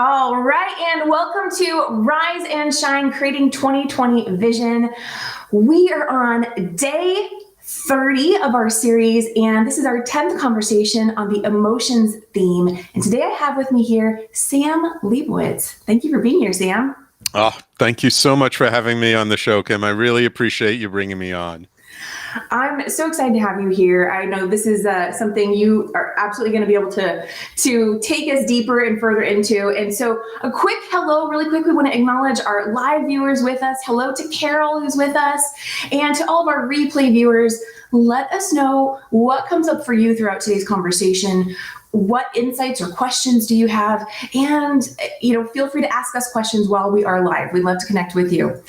All right, and welcome to Rise and Shine, Creating 2020 Vision. We are on day 30 of our series, and this is our 10th conversation on the emotions theme. And today I have with me here Sam Liebowitz. Thank you for being here, Sam. Oh, thank you so much for having me on the show, Kim. I really appreciate you bringing me on. I'm so excited to have you here. I know this is something you are absolutely going to be able to take us deeper and further into. And so a quick hello, really quick. We want to acknowledge our live viewers with us. Hello to Carol, who's with us, and to all of our replay viewers. Let us know what comes up for you throughout today's conversation. What insights or questions do you have? And, feel free to ask us questions while we are live. We'd love to connect with you.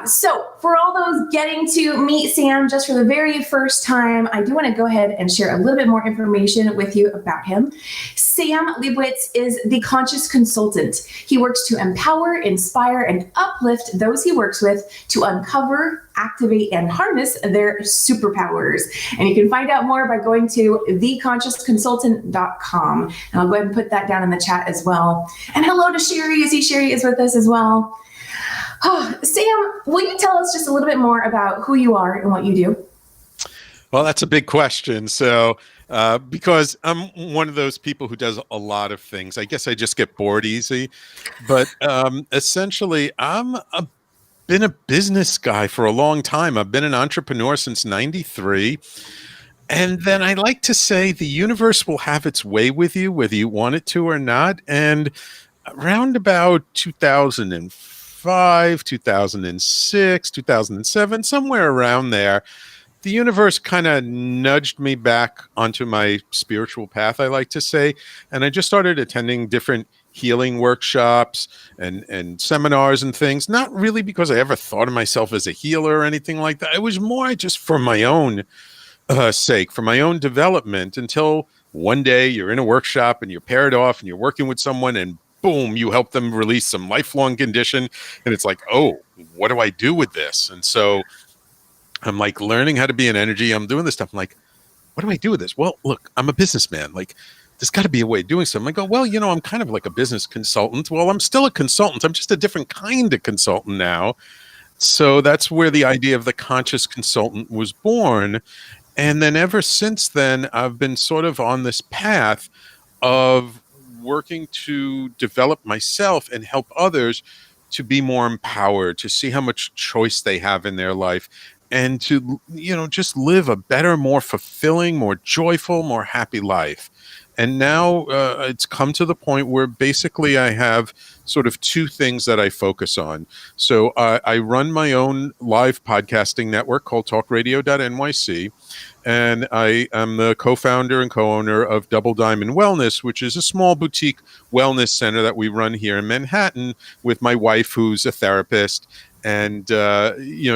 So for all those getting to meet Sam just for the very first time, I do want to go ahead and share a little bit more information with you about him. Sam Liebowitz is the conscious consultant. He works to empower, inspire, and uplift those he works with to uncover, activate, and harness their superpowers. And you can find out more by going to theconsciousconsultant.com. And I'll go ahead and put that down in the chat as well. And hello to Sherry. I see Sherry is with us as well. Sam, will you tell us just a little bit more about who you are and what you do? Well, that's a big question. So, because I'm one of those people who does a lot of things, I guess I just get bored easy. But essentially, been a business guy for a long time. I've been an entrepreneur since '93. And then I like to say the universe will have its way with you, whether you want it to or not. And around about 2005, 2006, 2007, somewhere around there, the universe kind of nudged me back onto my spiritual path, I like to say. And I just started attending different healing workshops and seminars and things, not really because I ever thought of myself as a healer or anything like that. It was more just for my own sake, for my own development, until one day you're in a workshop and you're paired off and you're working with someone and boom, you help them release some lifelong condition. And it's like, oh, what do I do with this? And so I'm like learning how to be an energy. I'm doing this stuff. I'm like, what do I do with this? Well, look, I'm a businessman. Like, there's got to be a way of doing something. I go, well, I'm kind of like a business consultant. Well, I'm still a consultant. I'm just a different kind of consultant now. So that's where the idea of the conscious consultant was born. And then ever since then, I've been sort of on this path of working to develop myself and help others to be more empowered, to see how much choice they have in their life, and to, just live a better, more fulfilling, more joyful, more happy life. And now it's come to the point where basically I have sort of two things that I focus on. So I run my own live podcasting network called talkradio.nyc. And I am the co-founder and co-owner of Double Diamond Wellness, which is a small boutique wellness center that we run here in Manhattan with my wife, who's a therapist. And,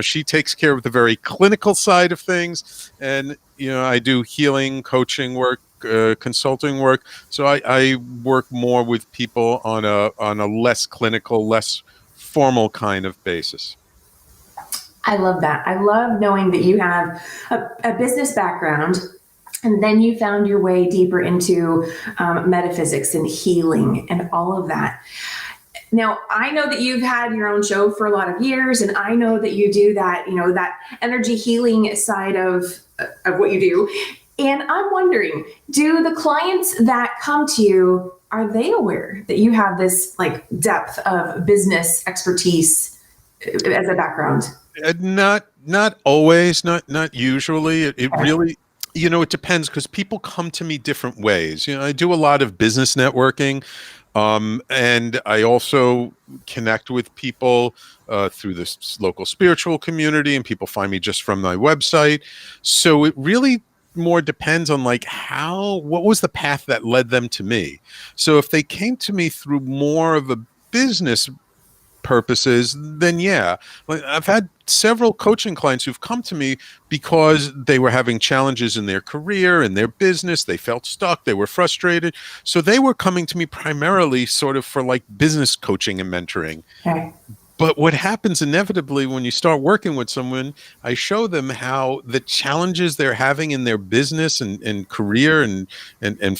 she takes care of the very clinical side of things. And, I do healing, coaching work, consulting work. So I work more with people on a less clinical, less formal kind of basis. I love that. I love knowing that you have a business background, and then you found your way deeper into metaphysics and healing and all of that. Now, I know that you've had your own show for a lot of years, and I know that you do that, that energy healing side of what you do. And I'm wondering, do the clients that come to you, are they aware that you have this depth of business expertise as a background? Not always, not usually. It really, it depends, because people come to me different ways. I do a lot of business networking, and I also connect with people through this local spiritual community, and people find me just from my website. So it really more depends on what was the path that led them to me. So if they came to me through more of a business purposes, then yeah. I've had several coaching clients who've come to me because they were having challenges in their career, in their business. They felt stuck. They were frustrated. So they were coming to me primarily sort of for business coaching and mentoring. Okay. But what happens inevitably when you start working with someone, I show them how the challenges they're having in their business and career and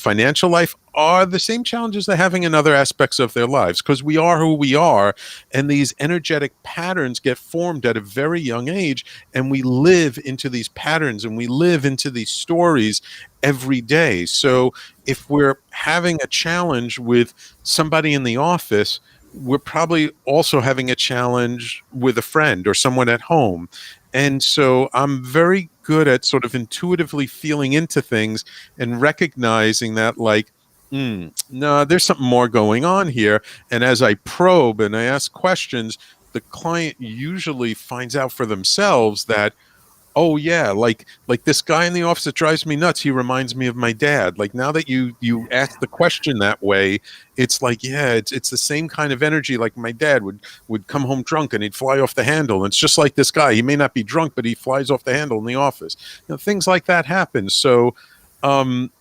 financial life are the same challenges they're having in other aspects of their lives, because we are who we are. And these energetic patterns get formed at a very young age. And we live into these patterns and we live into these stories every day. So if we're having a challenge with somebody in the office, we're probably also having a challenge with a friend or someone at home. And so I'm very good at sort of intuitively feeling into things and recognizing that, like, no, there's something more going on here. And as I probe and I ask questions, the client usually finds out for themselves that, oh yeah, like this guy in the office that drives me nuts, he reminds me of my dad. Like, now that you ask the question that way, it's like, yeah, it's the same kind of energy. Like, my dad would come home drunk and he'd fly off the handle. And it's just like this guy. He may not be drunk, but he flies off the handle in the office. Things like that happen. Um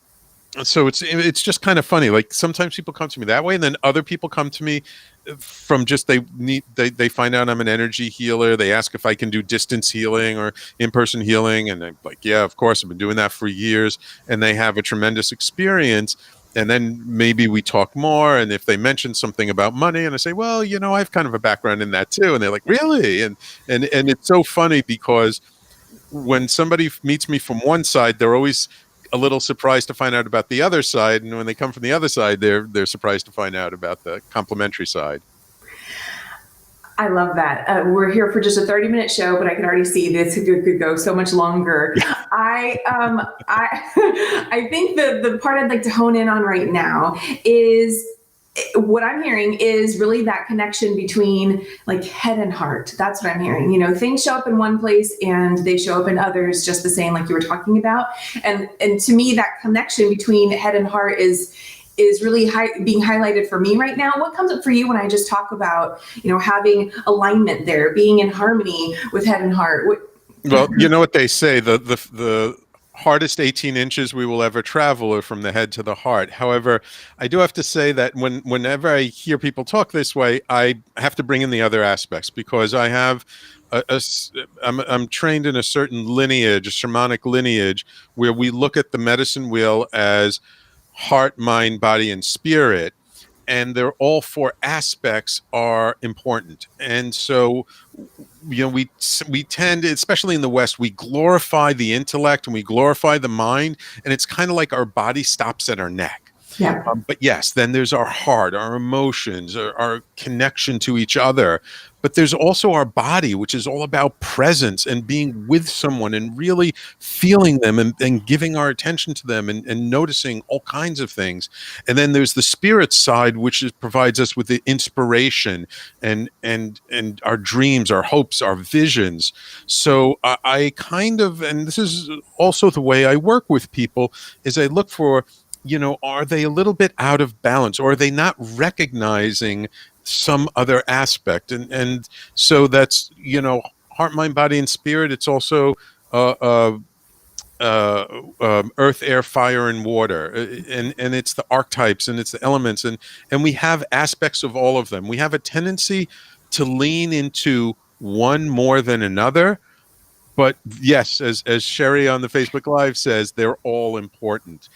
so it's just kind of funny. Like, sometimes people come to me that way, and then other people come to me from just they find out I'm an energy healer. They ask if I can do distance healing or in-person healing, and I'm like, yeah, of course, I've been doing that for years. And they have a tremendous experience. And then maybe we talk more, and if they mention something about money, and I say, well, I have kind of a background in that too, and they're like, really? And it's so funny, because when somebody meets me from one side, they're always a little surprised to find out about the other side, and when they come from the other side, they're surprised to find out about the complementary side. I love that. We're here for just a 30-minute show, but I can already see this could go so much longer. I think the part I'd like to hone in on right now is, what I'm hearing is really that connection between like head and heart. That's what I'm hearing. Things show up in one place and they show up in others just the same, like you were talking about. And to me, that connection between head and heart is really being highlighted for me right now. What comes up for you when I just talk about, having alignment there, being in harmony with head and heart? Well, you know what they say, the hardest 18 inches we will ever travel are from the head to the heart. However, I do have to say that whenever I hear people talk this way, I have to bring in the other aspects, because I have I'm trained in a certain lineage, a shamanic lineage, where we look at the medicine wheel as heart, mind, body, and spirit. And they're all four aspects are important. And so, we tend, especially in the West, we glorify the intellect and we glorify the mind, and it's kind of like our body stops at our neck. Yeah. But yes, then there's our heart, our emotions, our connection to each other. But there's also our body, which is all about presence and being with someone and really feeling them and giving our attention to them and noticing all kinds of things. And then there's the spirit side, which provides us with the inspiration and our dreams, our hopes, our visions. So I kind of, and this is also the way I work with people, is I look for, are they a little bit out of balance, or are they not recognizing some other aspect? And so that's, heart, mind, body, and spirit. It's also earth, air, fire, and water, and it's the archetypes and it's the elements, and we have aspects of all of them. We have a tendency to lean into one more than another. But yes, as Sherry on the Facebook Live says, they're all important.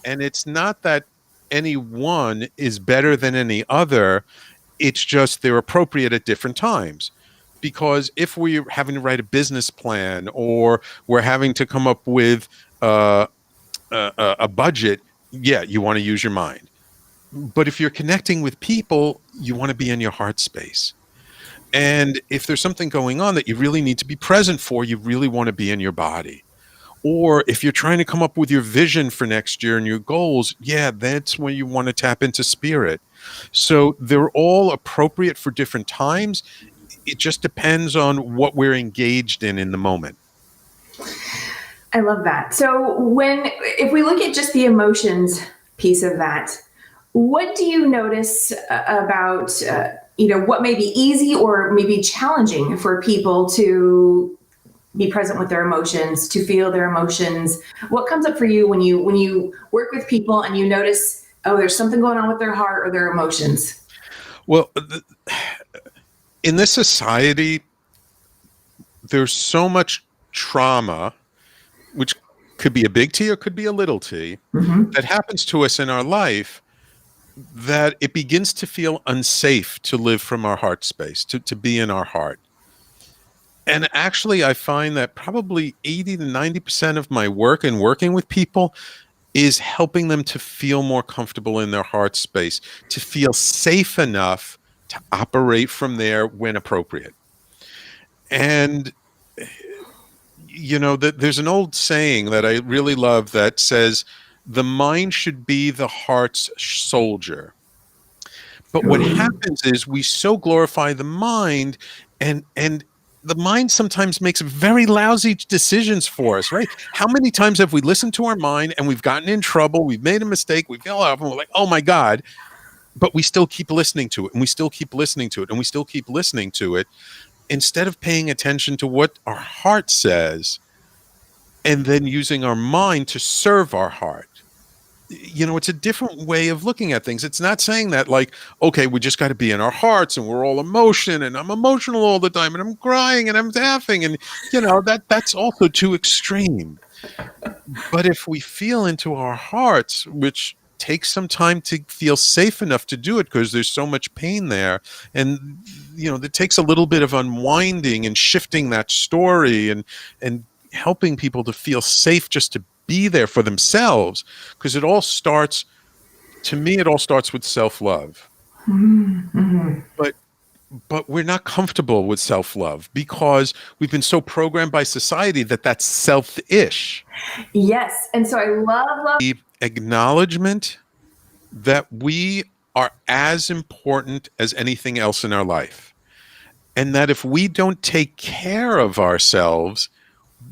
And it's not that any one is better than any other. It's just they're appropriate at different times. Because if we're having to write a business plan, or we're having to come up with a budget, yeah, you want to use your mind. But if you're connecting with people, you want to be in your heart space. And if there's something going on that you really need to be present for, you really want to be in your body. Or if you're trying to come up with your vision for next year and your goals, yeah, that's when you want to tap into spirit. So they're all appropriate for different times. It just depends on what we're engaged in the moment. I love that. So if we look at just the emotions piece of that, what do you notice about, what may be easy or maybe challenging for people to be present with their emotions, to feel their emotions? What comes up for you when you work with people and you notice, oh, there's something going on with their heart or their emotions? Well, In this society, there's so much trauma, which could be a big T or could be a little t, Mhm. that happens to us in our life that it begins to feel unsafe to live from our heart space, to be in our heart. And actually, I find that probably 80 to 90% of my work and working with people is helping them to feel more comfortable in their heart space, to feel safe enough to operate from there when appropriate. And there's an old saying that I really love that says the mind should be the heart's soldier. But what Ooh. happens is we so glorify the mind, and the mind sometimes makes very lousy decisions for us, right? How many times have we listened to our mind and we've gotten in trouble, we've made a mistake, we fell off, and we're like, oh my God, but we still keep listening to it, and we still keep listening to it, and we still keep listening to it, instead of paying attention to what our heart says and then using our mind to serve our heart. It's a different way of looking at things. It's not saying that, like, okay, we just got to be in our hearts and we're all emotion and I'm emotional all the time and I'm crying and I'm laughing, and that's also too extreme. But if we feel into our hearts, which takes some time to feel safe enough to do it because there's so much pain there, and it takes a little bit of unwinding and shifting that story, and helping people to feel safe just to be there for themselves, because to me it all starts with self-love. Mhm. But we're not comfortable with self-love because we've been so programmed by society that that's selfish. Yes. And so I love. The acknowledgement that we are as important as anything else in our life, and that if we don't take care of ourselves,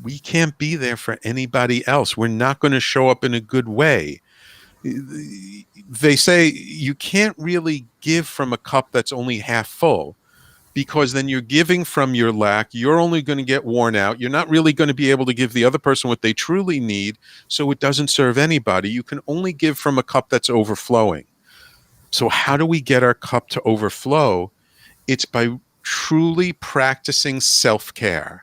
we can't be there for anybody else. We're not going to show up in a good way. They say you can't really give from a cup that's only half full, because then you're giving from your lack. You're only going to get worn out. You're not really going to be able to give the other person what they truly need, so it doesn't serve anybody. You can only give from a cup that's overflowing. So how do we get our cup to overflow? It's by truly practicing self-care.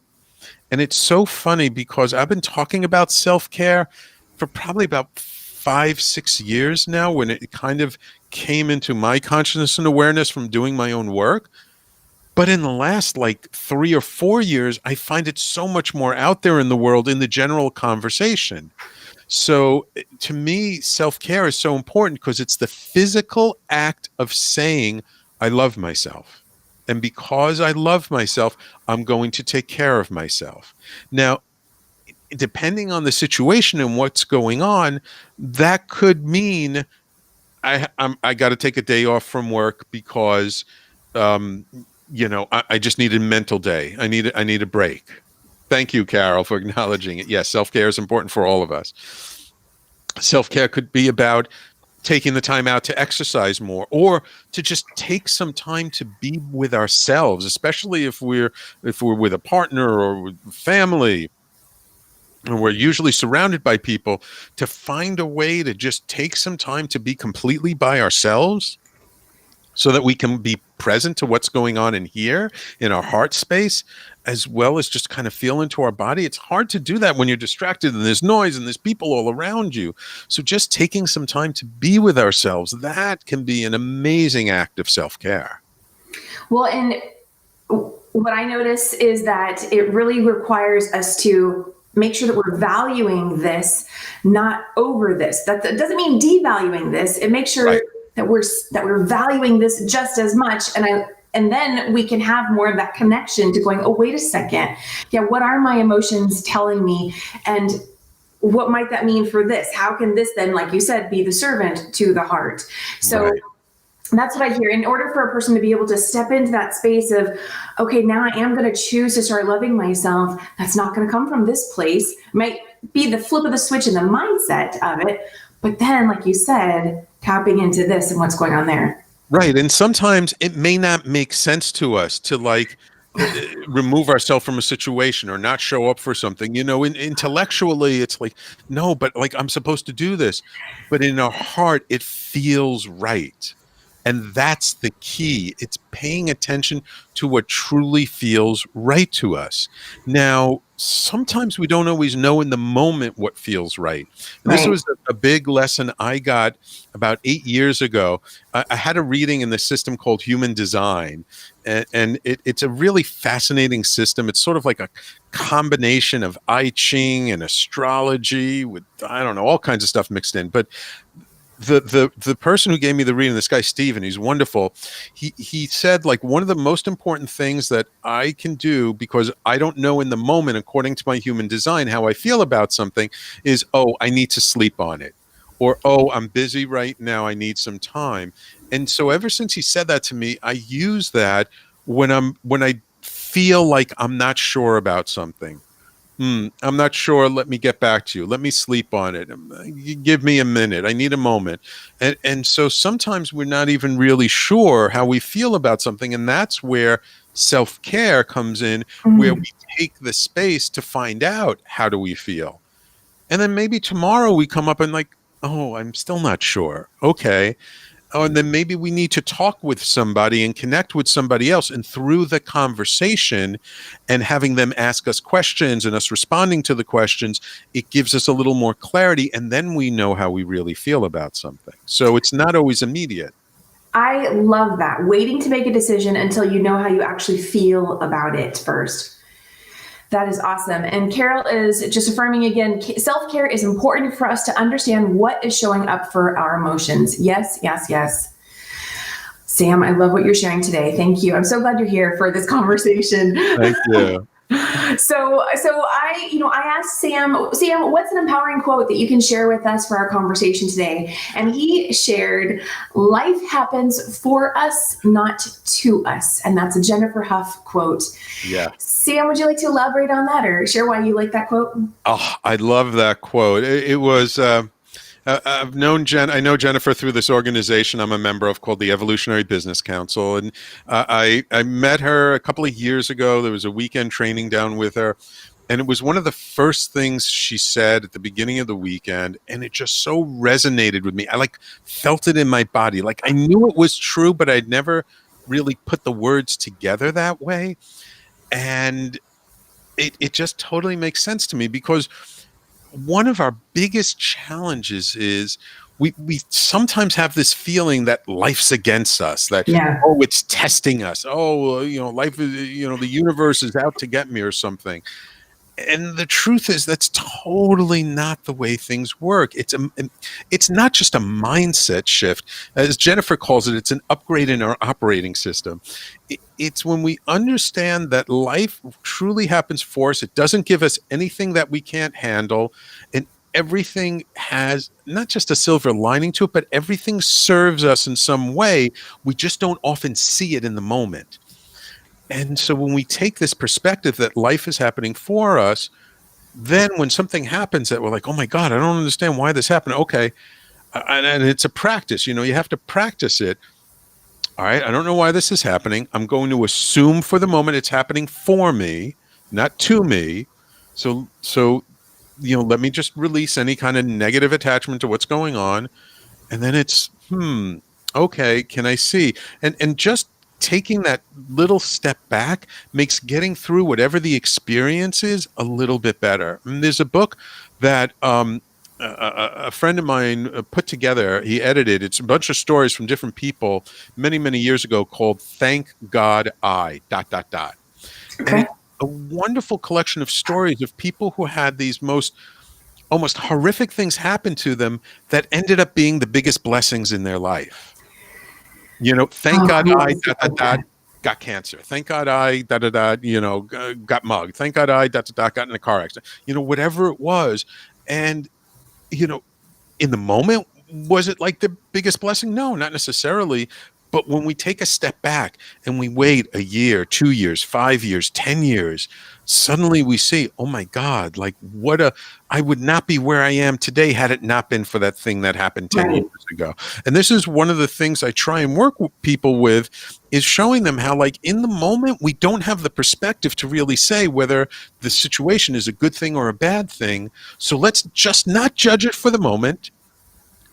And it's so funny because I've been talking about self-care for probably about 5, 6 years now, when it kind of came into my consciousness and awareness from doing my own work. But in the last like 3 or 4 years, I find it so much more out there in the world, in the general conversation. So to me, self-care is so important because it's the physical act of saying, I love myself. And because I love myself, I'm going to take care of myself. Now, depending on the situation and what's going on, that could mean I got to take a day off from work because, I just need a mental day. I need a break. Thank you, Carol, for acknowledging it. Yes, self-care is important for all of us. Self-care could be about taking the time out to exercise more, or to just take some time to be with ourselves, especially if we're with a partner or with family, and we're usually surrounded by people, to find a way to just take some time to be completely by ourselves, so that we can be present to what's going on in here, in our heart space, as well as just kind of feel into our body. It's hard to do that when you're distracted and there's noise and there's people all around you. So just taking some time to be with ourselves, that can be an amazing act of self-care. Well, and what I notice is that it really requires us to make sure that we're valuing this, not over this. That doesn't mean devaluing this. It makes sure Right. that we're valuing this just as much. And then we can have more of that connection to going, oh, wait a second. Yeah, what are my emotions telling me? And what might that mean for this? How can this then, like you said, be the servant to the heart? So Right. that's what I hear. In order for a person to be able to step into that space of, okay, now I am going to choose to start loving myself. That's not going to come from this place. It might be the flip of the switch in the mindset of it. But then, like you said, tapping into this and what's going on there. Right. And sometimes it may not make sense to us to remove ourselves from a situation or not show up for something. Intellectually, it's like, no, but like I'm supposed to do this. But in our heart, it feels right. And that's the key. It's paying attention to what truly feels right to us. Now, sometimes we don't always know in the moment what feels right. And this Right. was a big lesson I got about 8 years ago. I had a reading in the system called Human Design, and it's a really fascinating system. It's sort of like a combination of I Ching and astrology with, I don't know, all kinds of stuff mixed in. But the person who gave me the reading, this guy Steven, he's wonderful. He said, like, one of the most important things that I can do, because I don't know in the moment, according to my human design, how I feel about something, is, oh, I need to sleep on it, or, oh, I'm busy right now, I need some time. And so ever since he said that to me, I use that when I feel like I'm not sure about something. I'm not sure. Let me get back to you. Let me sleep on it. Give me a minute. I need a moment. And so sometimes we're not even really sure how we feel about something. And that's where self-care comes in, where we Mhm. take the space to find out how do we feel. And then maybe tomorrow we come up and like, oh, I'm still not sure. Okay. Oh, and then maybe we need to talk with somebody and connect with somebody else. And through the conversation and having them ask us questions and us responding to the questions, it gives us a little more clarity. And then we know how we really feel about something. So it's not always immediate. I love that. Waiting to make a decision until you know how you actually feel about it first. That is awesome. And Carol is just affirming again, self care is important for us to understand what is showing up for our emotions. Yes, yes, yes. Sam, I love what you're sharing today. Thank you. I'm so glad you're here for this conversation. Thank you. I asked Sam, what's an empowering quote that you can share with us for our conversation today? And he shared, life happens for us, not to us. And that's a Jennifer Huff quote. Yeah. Sam, would you like to elaborate on that or share why you like that quote? Oh, I love that quote. It was, I've known I know Jennifer through this organization I'm a member of called the Evolutionary Business Council, and I met her a couple of years ago. There was a weekend training down with her, and it was one of the first things she said at the beginning of the weekend, and it just so resonated with me. I like felt it in my body, like I knew it was true, but I'd never really put the words together that way, and it just totally makes sense to me because one of our biggest challenges is we sometimes have this feeling that life's against us, that, Yeah. oh, it's testing us. Oh, life is, the universe is out to get me or something. And the truth is that's totally not the way things work. It's not just a mindset shift, as Jennifer calls it. It's an upgrade in our operating system. It's when we understand that life truly happens for us. It doesn't give us anything that we can't handle, and everything has not just a silver lining to it, but everything serves us in some way. We just don't often see it in the moment. And so when we take this perspective that life is happening for us, then when something happens that we're like, oh my God, I don't understand why this happened. Okay. And it's a practice, you have to practice it. All right. I don't know why this is happening. I'm going to assume for the moment it's happening for me, not to me. So, let me just release any kind of negative attachment to what's going on. And then it's, okay, can I see? And just taking that little step back makes getting through whatever the experience is a little bit better. And there's a book that a friend of mine put together. He edited. It's a bunch of stories from different people many, many years ago called "Thank God I ... And Okay. it's a wonderful collection of stories of people who had these almost horrific things happen to them that ended up being the biggest blessings in their life. Thank Oh, God I ... okay. got cancer. Thank God I ... got mugged. Thank God I ... got in a car accident. Whatever it was. And, you know, in the moment, was it like the biggest blessing? No, not necessarily. But when we take a step back and we wait a year, 2 years, 5 years, 10 years, suddenly we see, oh my God, like I would not be where I am today had it not been for that thing that happened 10 years Right. ago. And this is one of the things I try and work with people with, is showing them how, like, in the moment, we don't have the perspective to really say whether the situation is a good thing or a bad thing. So let's just not judge it for the moment.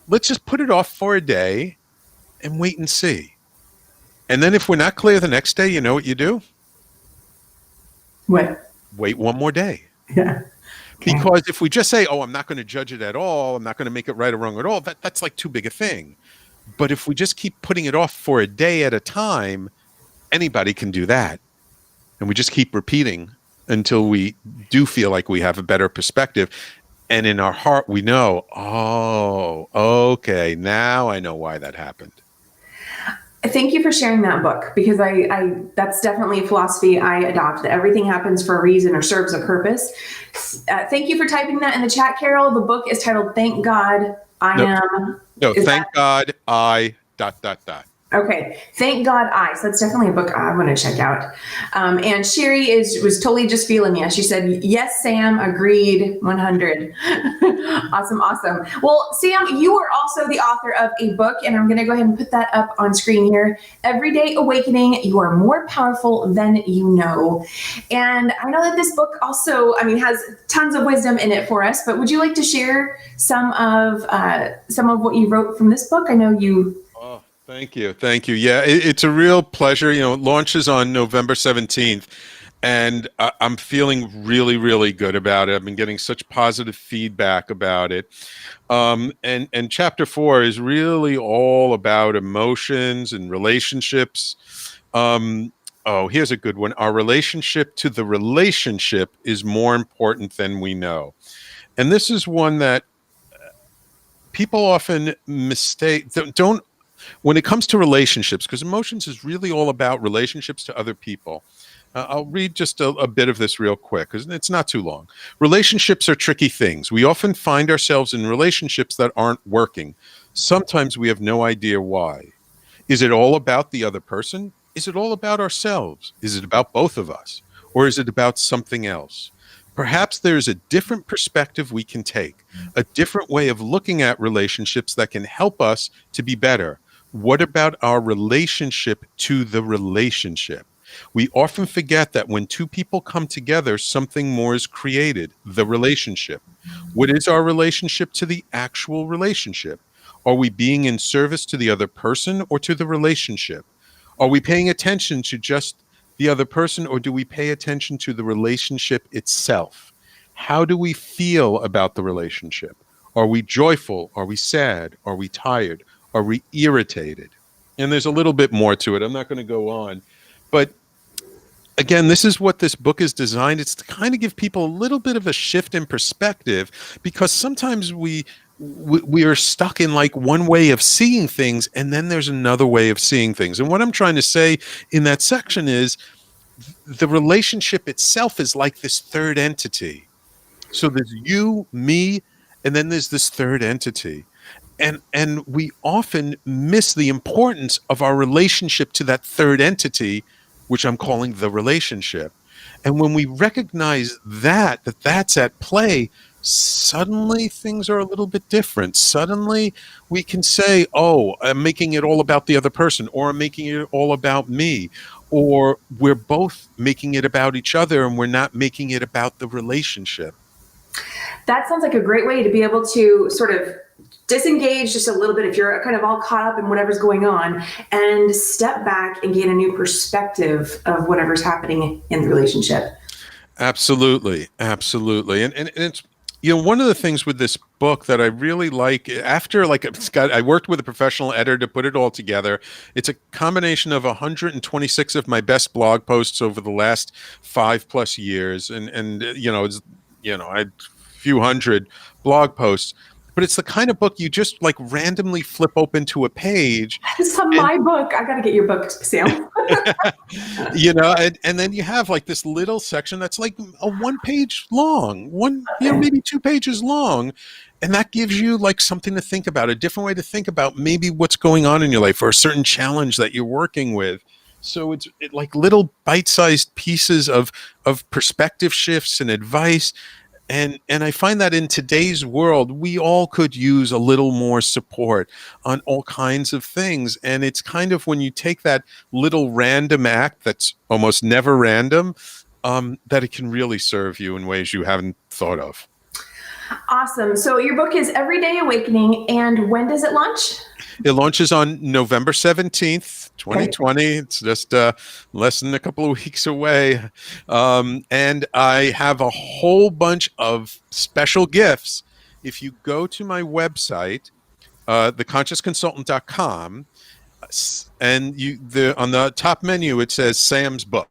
Let's just put it off for a day, and wait and see. And then if we're not clear the next day, you know what you do? What? Wait one more day. Yeah. Okay. Because if we just say, oh, I'm not going to judge it at all, I'm not going to make it right or wrong at all, that's like too big a thing. But if we just keep putting it off for a day at a time, anybody can do that. And we just keep repeating until we do feel like we have a better perspective. And in our heart, we know, oh, okay, now I know why that happened. Thank you for sharing that book, because I that's definitely a philosophy I adopt, that everything happens for a reason or serves a purpose. Thank you for typing that in the chat, Carol. The book is titled Thank God I Am. No, thank God I ... Okay, Thank God I. So that's definitely a book I want to check out. And Sherry was totally just feeling you. She said, yes, Sam, agreed, 100. Awesome. Well, Sam, you are also the author of a book, and I'm going to go ahead and put that up on screen here. Everyday Awakening, You Are More Powerful Than You Know. And I know that this book also, has tons of wisdom in it for us, but would you like to share some of what you wrote from this book? I know you... Oh, thank you. Yeah, it's a real pleasure. It launches on November 17th, and I'm feeling really, really good about it. I've been getting such positive feedback about it. And chapter 4 is really all about emotions and relationships. Here's a good one. Our relationship to the relationship is more important than we know. And this is one that people often mistake. Don't when it comes to relationships, because emotions is really all about relationships to other people. I'll read just a bit of this real quick, because it's not too long. Relationships are tricky things. We often find ourselves in relationships that aren't working. Sometimes we have no idea why. Is it all about the other person? Is it all about ourselves? Is it about both of us? Or is it about something else? Perhaps there's a different perspective we can take, a different way of looking at relationships that can help us to be better. What about our relationship to the relationship? We often forget that when two people come together, something more is created, the relationship. What is our relationship to the actual relationship? Are we being in service to the other person or to the relationship? Are we paying attention to just the other person, or do we pay attention to the relationship itself? How do we feel about the relationship? Are we joyful? Are we sad? Are we tired? Are we irritated? And there's a little bit more to it. I'm not going to go on. But again, this is what this book is designed. It's to kind of give people a little bit of a shift in perspective, because sometimes we are stuck in like one way of seeing things, and then there's another way of seeing things. And what I'm trying to say in that section is the relationship itself is like this third entity. So there's you, me, and then there's this third entity. And we often miss the importance of our relationship to that third entity, which I'm calling the relationship. And when we recognize that's at play, suddenly things are a little bit different. Suddenly we can say, oh, I'm making it all about the other person, or I'm making it all about me, or we're both making it about each other and we're not making it about the relationship. That sounds like a great way to be able to sort of disengage just a little bit if you're kind of all caught up in whatever's going on, and step back and gain a new perspective of whatever's happening in the relationship. Absolutely. And it's, one of the things with this book that I really like, after I worked with a professional editor to put it all together. It's a combination of 126 of my best blog posts over the last 5+ years. And it's, I had a few hundred blog posts. But it's the kind of book you just like randomly flip open to a page. It's my book. I got to get your book, Sam. And then you have like this little section that's like a 1 page long, maybe 2 pages long. And that gives you like something to think about, a different way to think about maybe what's going on in your life or a certain challenge that you're working with. So it's like little bite-sized pieces of perspective shifts and advice. And I find that in today's world, we all could use a little more support on all kinds of things. And it's kind of when you take that little random act that's almost never random, that it can really serve you in ways you haven't thought of. Awesome. So your book is Everyday Awakening, and when does it launch? It launches on November 17th, Okay. 2020. It's just less than a couple of weeks away. And I have a whole bunch of special gifts. If you go to my website, theconsciousconsultant.com, and on the top menu, it says Sam's book.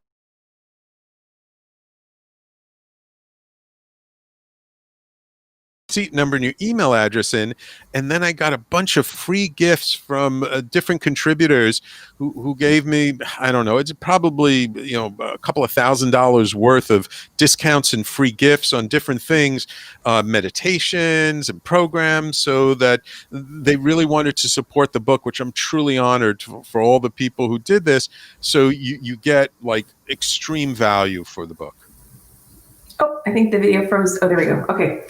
Seat number and your email address in, and then I got a bunch of free gifts from different contributors who gave me, I don't know, it's probably a couple of $1,000 worth of discounts and free gifts on different things, meditations and programs, so that they really wanted to support the book, which I'm truly honored for all the people who did this. So you get like extreme value for the book. Oh, I think the video froze. Oh, there we go. Okay.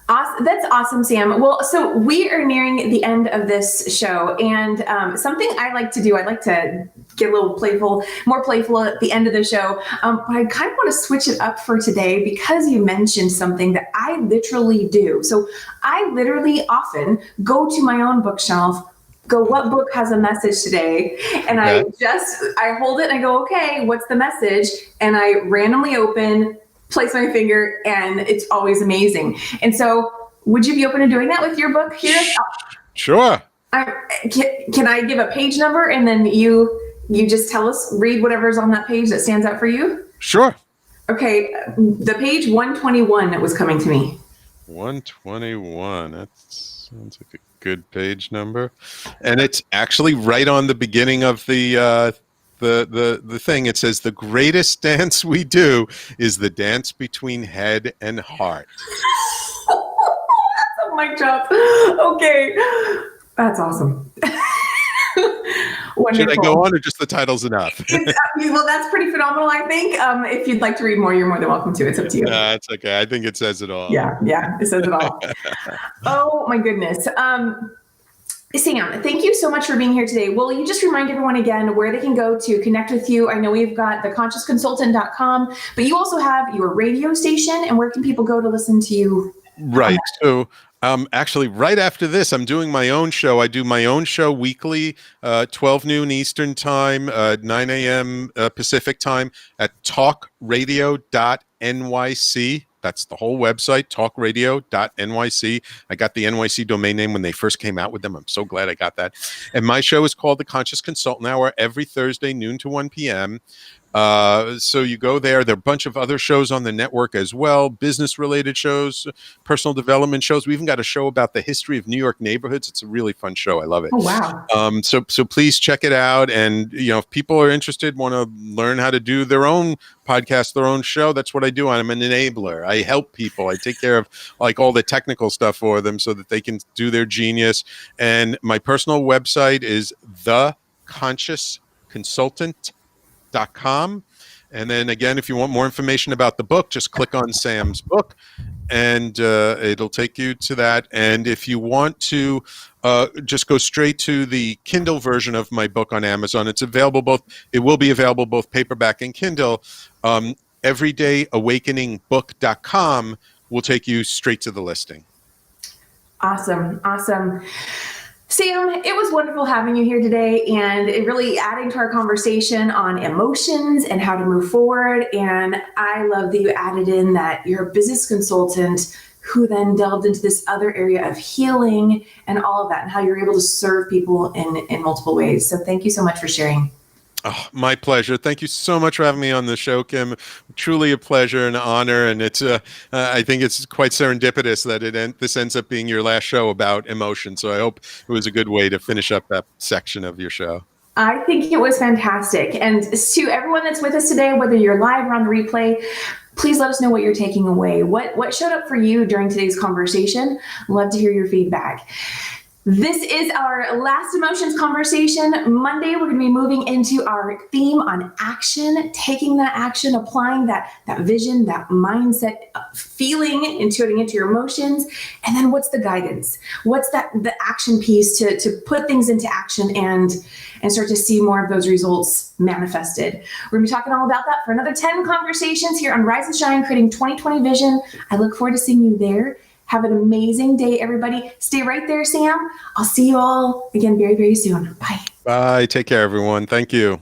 Awesome. That's awesome, Sam. Well, so we are nearing the end of this show, and something I like to do, I like to get a little playful, more playful at the end of the show, but I kind of want to switch it up for today because you mentioned something that I literally do. So I literally often go to my own bookshelf, go, what book has a message today? And I hold it and I go, okay, what's the message? And I randomly open, place my finger, and it's always amazing. And so would you be open to doing that with your book here? Sure. Can I give a page number and then you just tell us, read whatever's on that page that stands out for you? Sure. Okay. The page 121 that was coming to me. 121. That sounds like a good page number. And it's actually right on the beginning of the thing. It says, the greatest dance we do is the dance between head and heart. That's a mic drop. Okay. That's awesome. Should I go on, or just the title's enough? Well, that's pretty phenomenal, I think. If you'd like to read more, you're more than welcome to. It's up to you. It's okay. I think it says it all. Yeah, it says it all. Oh, my goodness. Sam, thank you so much for being here today. Will you just remind everyone again where they can go to connect with you? I know we've got theconsciousconsultant.com, but you also have your radio station, and where can people go to listen to you? Right. So actually, right after this, I'm doing my own show. I do my own show weekly, 12 noon Eastern time, 9 a.m. Pacific time at talkradio.nyc. That's the whole website, talkradio.nyc. I got the NYC domain name when they first came out with them. I'm so glad I got that. And my show is called The Conscious Consultant Hour, every Thursday, noon to 1 p.m. So you go there. There are a bunch of other shows on the network as well, business-related shows, personal development shows. We even got a show about the history of New York neighborhoods. It's a really fun show. I love it. Oh, wow. So please check it out. And, if people are interested, want to learn how to do their own podcast, their own show, that's what I do. I'm an enabler. I help people. I take care of like all the technical stuff for them so that they can do their genius. And my personal website is theconsciousconsultant.com. And then again, if you want more information about the book, just click on Sam's book and it'll take you to that. And if you want to just go straight to the Kindle version of my book on Amazon, it will be available both paperback and Kindle. Everydayawakeningbook.com will take you straight to the listing. Awesome. Sam, it was wonderful having you here today, and it really adding to our conversation on emotions and how to move forward. And I love that you added in that you're a business consultant who then delved into this other area of healing and all of that, and how you're able to serve people in multiple ways. So thank you so much for sharing. Oh, my pleasure. Thank you so much for having me on the show, Kim. Truly a pleasure and honor. And it's, I think it's quite serendipitous that this ends up being your last show about emotion. So I hope it was a good way to finish up that section of your show. I think it was fantastic. And to everyone that's with us today, whether you're live or on the replay, please let us know what you're taking away. What showed up for you during today's conversation? Love to hear your feedback. This is our last emotions conversation. Monday, we're going to be moving into our theme on action, taking that action, applying that vision, that mindset, feeling, intuiting into your emotions. And then what's the guidance? What's the action piece to put things into action and start to see more of those results manifested. We're going to be talking all about that for another 10 conversations here on Rise and Shine, creating 2020 vision. I look forward to seeing you there. Have an amazing day, everybody. Stay right there, Sam. I'll see you all again very, very soon. Bye. Bye. Take care, everyone. Thank you.